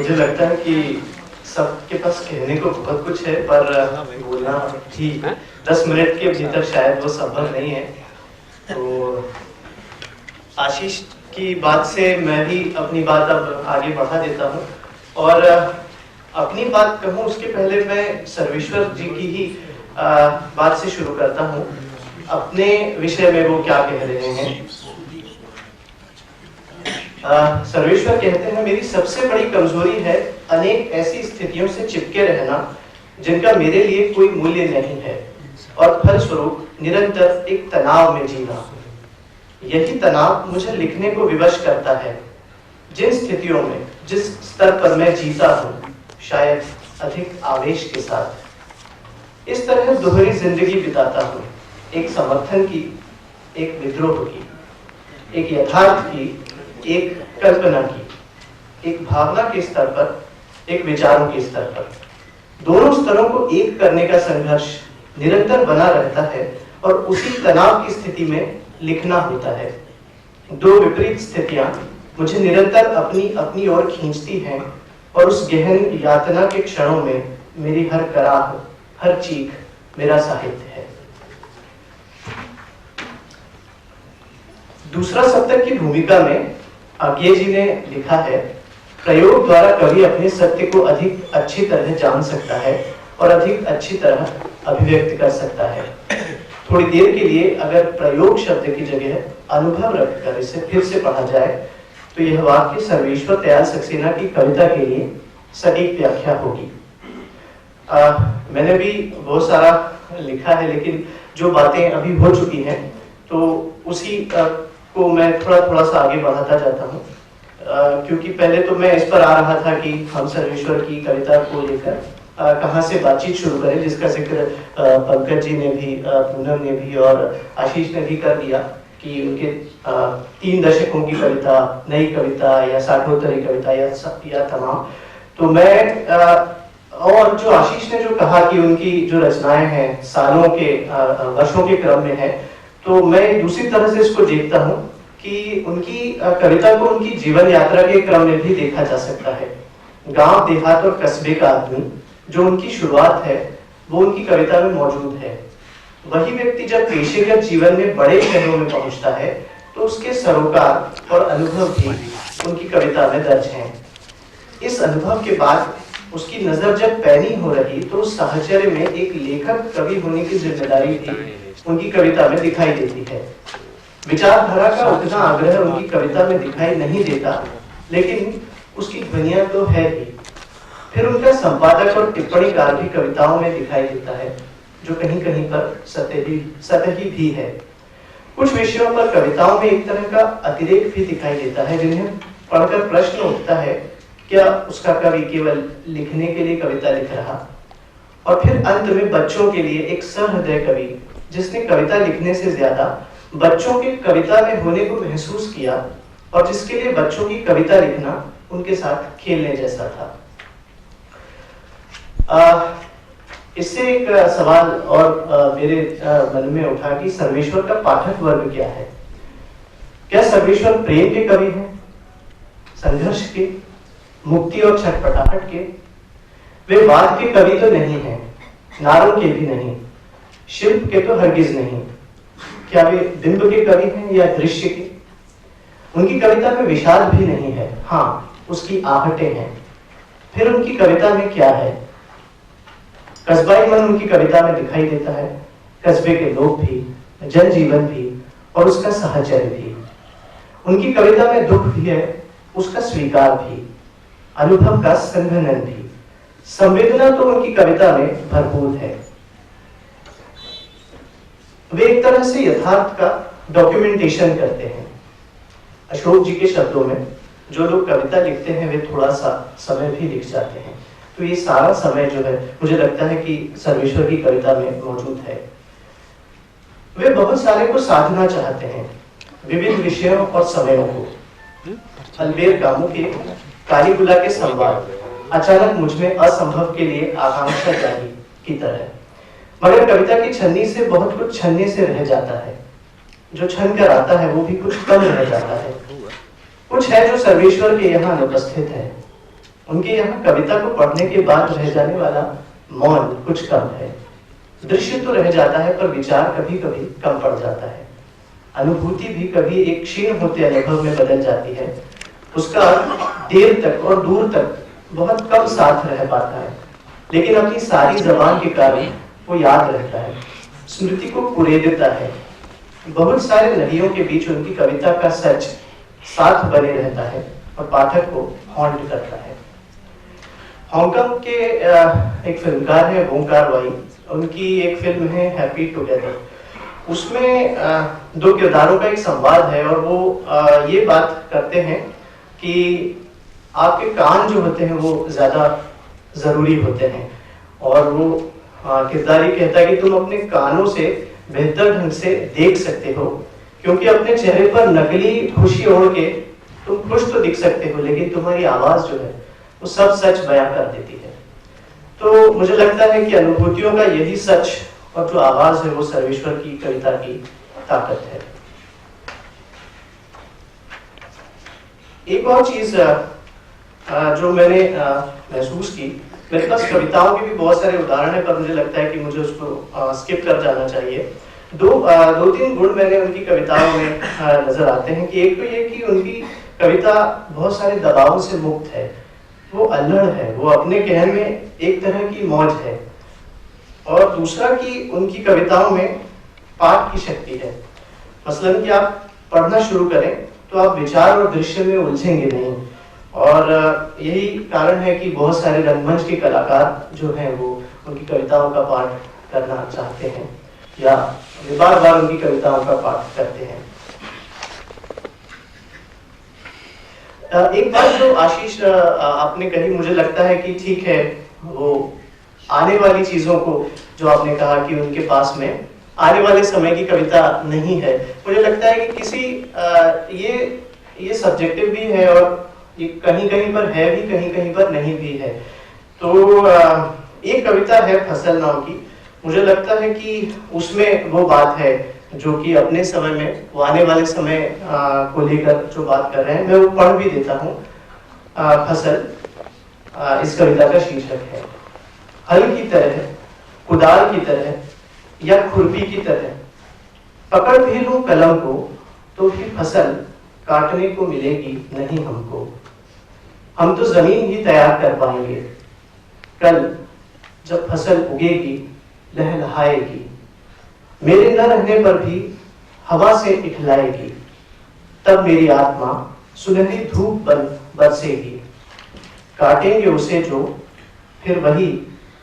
मुझे लगता है कि सबके पास कहने को बहुत कुछ है, पर बोलना ही 10 मिनट के भीतर शायद वो संभव नहीं है। तो आशीष की बात से मैं भी अपनी बात अब आगे बढ़ा देता हूँ, और अपनी बात कहूँ उसके पहले मैं सर्वेश्वर जी की ही बात से शुरू करता हूँ। अपने विषय में वो क्या कह रहे हैं। सर्वेश्वर कहते हैं, मेरी सबसे बड़ी कमजोरी है अनेक ऐसी स्थितियों से चिपके रहना जिनका मेरे लिए कोई मूल्य नहीं है, और फलस्वरूप निरंतर एक तनाव में जीना। यही तनाव मुझे लिखने को विवश करता है। जिन स्थितियों में जिस स्तर पर मैं जीता हूँ, शायद अधिक आवेश के साथ इस तरह दोहरी जिंदगी बिताता हूँ, एक समर्थन की, एक विद्रोह की, एक यथार्थ की, एक कल्पना की, एक भावना के स्तर पर, एक विचारों के स्तर पर। दोनों स्तरों को एक करने का संघर्ष निरंतर बना रहता है, और उसी तनाव की स्थिति में लिखना होता है। दो विपरीत स्थितियां मुझे निरंतर अपनी अपनी ओर खींचती हैं, और उस गहन यातना के क्षणों में मेरी हर कराह, हर चीख मेरा साहित्य है। दूसरा सप्तक की भूमिका में आज्ञे जी ने लिखा है, प्रयोग द्वारा कवि अपने सत्य को अधिक अच्छी तरह जान सकता है और अधिक अच्छी तरह अभिव्यक्त कर सकता है। थोड़ी देर के लिए अगर प्रयोग शब्द की जगह अनुभव रखकर इसे फिर से पढ़ा जाए तो यह वाक्य सर्वेश्वर दयाल सक्सेना की कविता के लिए सटीक व्याख्या होगी। मैंने भी बहुत सारा लिखा है, लेकिन जो बातें अभी हो चुकी हैं तो उसी को मैं थोड़ा सा आगे बढ़ाता जाता हूँ, क्योंकि पहले तो मैं इस पर आ रहा था कि हम सर्वेश्वर की कविता को लेकर कहाँ से बातचीत शुरू करें, जिसका जिक्र पंकज जी ने भी, पूनम ने भी और आशीष ने भी कर दिया कि उनके 3 दशकों की कविता, नई कविता या साठोत्तरी कविता या तमाम। तो मैं और जो आशीष ने जो कहा कि उनकी जो रचनाएं हैं सालों के, वर्षों के क्रम में है, तो मैं दूसरी तरह से इसको देखता हूँ कि उनकी कविता को उनकी जीवन यात्रा के क्रम में भी देखा जा सकता है। गांव, देहात और कस्बे का आदमी जो उनकी शुरुआत है वो उनकी कविता में मौजूद है। वही व्यक्ति जब पेशेगत जीवन में बड़े शहरों में पहुंचता है तो उसके सरोकार और अनुभव भी उनकी कविता में दर्ज हैं। इस अनुभव के बाद उसकी नजर जब पैनी हो रही तो उस साहचर्य में एक लेखक कवि होने की जिम्मेदारी भी उनकी कविता में दिखाई देती है। विचारधारा का उतना आग्रह उनकी कविता में दिखाई नहीं देता, लेकिन उसकी ध्वनियां तो है ही। फिर उनका संपादक और टिप्पणीकार भी कविताओं में दिखाई देता है, जो कहीं कहीं पर सतही भी है। कुछ विषयों पर कविताओं में एक तरह का अतिरेक भी दिखाई देता है, जिन्हें पढ़कर प्रश्न उठता है, क्या उसका कवि केवल लिखने के लिए कविता लिख रहा? और फिर अंत में बच्चों के लिए एक सहृदय कवि, जिसने कविता लिखने से ज्यादा बच्चों के कविता में होने को महसूस किया, और जिसके लिए बच्चों की कविता लिखना उनके साथ खेलने जैसा था। इससे एक सवाल और मेरे मन में उठा कि सर्वेश्वर का पाठक वर्ग क्या है? क्या सर्वेश्वर प्रेम के कवि हैं, संघर्ष के, मुक्ति और छटपटाहट के? वे वाद के कवि तो नहीं हैं, नारों के भी नहीं, शिल्प के तो हरगिज नहीं। क्या वे बिंब के कवि हैं या दृश्य के? उनकी कविता में विषाद भी नहीं है, हाँ उसकी आहटें हैं। फिर उनकी कविता में क्या है? कस्बाई मन उनकी कविता में दिखाई देता है, कस्बे के लोग भी, जनजीवन भी और उसका साहचर्य भी। उनकी कविता में दुख भी है, उसका स्वीकार भी, अनुभव का संघनन भी। संवेदना तो उनकी कविता में भरपूर है। वे एक तरह से यथार्थ का डॉक्यूमेंटेशन करते हैं। अशोक जी के शब्दों में, जो लोग कविता लिखते हैं वे थोड़ा सा समय भी लिख जाते हैं। तो ये सारा समय जो है मुझे लगता है कि सर्वेश्वर की कविता में मौजूद है। वे बहुत सारे को साधना चाहते हैं, विविध विषयों और समयों को। अलबेर गामू के कालीगुला के संवाद अचानक मुझमें असंभव के लिए आकांक्षा जागी की तरह, मगर कविता की छन्नी से बहुत कुछ छन्ने से रह जाता है। जो छन कर आता है वो भी कुछ कम रह जाता है। कुछ है जो सर्वेश्वर के यहाँ अनुपस्थित है। उनके यहाँ कविता को पढ़ने के बाद रह जाने वाला मौन कुछ कम है। दृश्य तो रह जाता है पर विचार कभी कभी कम पड़ जाता है। अनुभूति भी कभी एक क्षीण होते अनुभव में बदल जाती है। उसका देर तक और दूर तक बहुत कम साथ रह पाता है, लेकिन अपनी सारी जबान के कारण वो याद रहता है, स्मृति को कुरे देता है। बहुत सारे नदियों के बीच उनकी कविता का सच साथ बने रहता है और पाठक को हॉन्ट करता है। हांगकांग के एक फिल्मकार है ओंकार वाई, उनकी एक फिल्म है हैप्पी टुगेदर। उसमें दो किरदारों का एक संवाद है और वो ये बात करते हैं कि आपके कान जो होते हैं वो ज्यादा जरूरी होते हैं, और वो किरदार ये कहता है कि तुम अपने कानों से बेहतर ढंग से देख सकते हो, क्योंकि अपने चेहरे पर नकली खुशी ओढ़ के तुम खुश तो दिख सकते हो, लेकिन तुम्हारी आवाज जो है वो सब सच बयां कर देती है। तो मुझे लगता है कि अनुभूतियों का यही सच और जो आवाज है वो सर्वेश्वर की कविता की ताकत है। एक और चीज जो मैंने महसूस की, मेरे पास कविताओं के भी बहुत सारे उदाहरण है, पर मुझे लगता है कि मुझे उसको स्किप कर जाना चाहिए। दो तीन गुण मैंने उनकी कविताओं में नजर आते हैं कि एक तो ये कि उनकी कविता बहुत सारे दबावों से मुक्त है, वो अल्हड़ है, वो अपने कहने में एक तरह की मौज है, और दूसरा कि उनकी कविताओं में पाठ की शक्ति है। मसलन कि आप पढ़ना शुरू करें तो आप विचार और दृश्य में उलझेंगे नहीं, और यही कारण है कि बहुत सारे रंगमंच के कलाकार जो हैं वो उनकी कविताओं का पाठ करना चाहते हैं या बार बार उनकी कविताओं का पाठ करते हैं। एक बात जो आशीष आपने कही, मुझे लगता है कि ठीक है, वो आने वाली चीजों को जो आपने कहा कि उनके पास में आने वाले समय की कविता नहीं है, मुझे लगता है कि किसी ये सब्जेक्टिव भी है और ये कहीं कहीं पर है भी, कहीं कहीं पर नहीं भी है। तो एक कविता है फसल नाम की, मुझे लगता है कि उसमें वो बात है जो कि अपने समय में, वो आने वाले समय को लेकर जो बात कर रहे हैं, मैं वो पढ़ भी देता हूँ। फसल इस कविता का शीर्षक है। हल की तरह, कुदाल की तरह या खुरपी की तरह पकड़ भी लूं कलम को तो भी फसल काटने को मिलेगी नहीं हमको। हम तो जमीन ही तैयार कर पाएंगे, कल जब फसल उगेगी लहलहाएगी, मेरे न रहने पर भी हवा से इठलाएगी, तब मेरी आत्मा सुनहरी धूप बन बरसेगी। काटेंगे उसे जो, फिर वही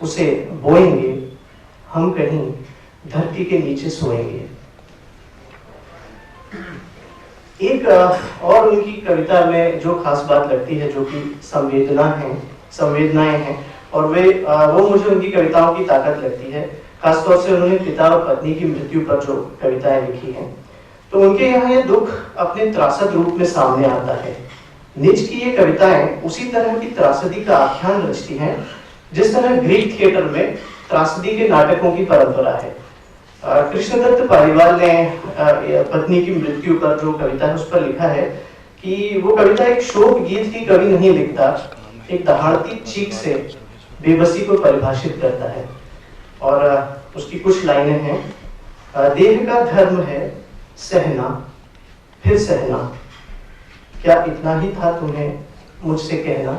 उसे बोएंगे, हम कहीं धरती के नीचे सोएंगे। एक और उनकी कविता में जो खास बात लगती है, जो कि संवेदनाएं हैं, और वो मुझे उनकी कविताओं की ताकत लगती है। खासतौर से उन्होंने पिता और पत्नी की मृत्यु पर जो कविताएं लिखी हैं, तो उनके यहाँ ये दुख अपने त्रासद रूप में सामने आता है। निज की ये कविताएं उसी तरह की त्रासदी का आख्यान रचती हैं जिस तरह ग्रीक थिएटर में त्रासदी के नाटकों की परंपरा है। कृष्णदत्त पालीवाल ने पत्नी की मृत्यु पर जो कविता है उस पर लिखा है कि वो कविता एक शोक गीत ही कवि नहीं लिखता, एक दहाड़ती चीख से बेबसी को परिभाषित करता है। और उसकी कुछ लाइनें हैं। देह का धर्म है सहना फिर सहना, क्या इतना ही था तुम्हें मुझसे कहना।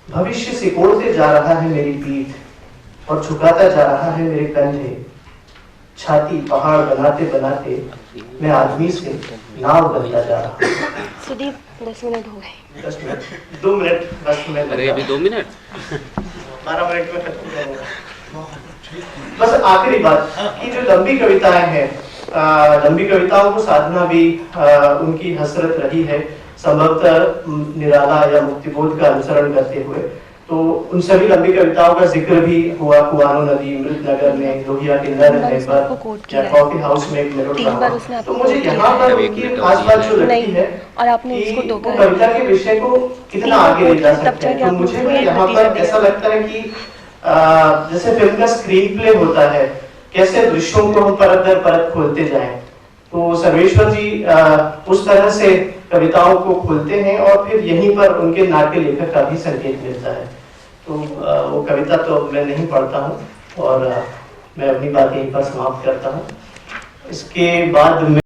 भविष्य सिकोड़ते जा रहा है मेरी पीठ और झुकाता जा रहा है मेरे कंधे। छाती पहाड़ बनाते बनाते मैं आदमी से नाव बनता जा रहा हूँ। सुदीप 10 मिनट हो गए। 10 मिनट, 2 मिनट, 10 मिनट। अरे अभी 2 मिनट, 12 मिनट में खत्म करूंगा। बस आखिरी बात कि जो लंबी कविताएं हैं, लंबी कविताओं को साधना भी उनकी हसरत रही है, संभवतः निराला या मुक्तिबोध का अनुसरण करते हुए। तो उन सभी लंबी कविताओं का जिक्र भी हुआ, कुआनो नदी, मृतनगर में, लोहिया के नर रहने पर, या कॉफी हाउस में एक मेलोड्रामा। तो मुझे यहाँ पर उनकी खास बात जो लगती है और आपने उसको कि वो कविता के विषय को कितना आगे ले जा सकते हैं। तो मुझे यहाँ पर ऐसा लगता है कि जैसे फिल्म का स्क्रीन प्ले होता है, कैसे दृश्यों को हम परत दर परत खोलते जाएं, तो सर्वेश्वर जी उस तरह से कविताओं को खोलते हैं और फिर यहीं पर उनके नाट्य लेखक का भी संकेत मिलता है। तो वो कविता तो अब मैं नहीं पढ़ता हूँ और मैं अपनी बात यहीं पर समाप्त करता हूँ। इसके बाद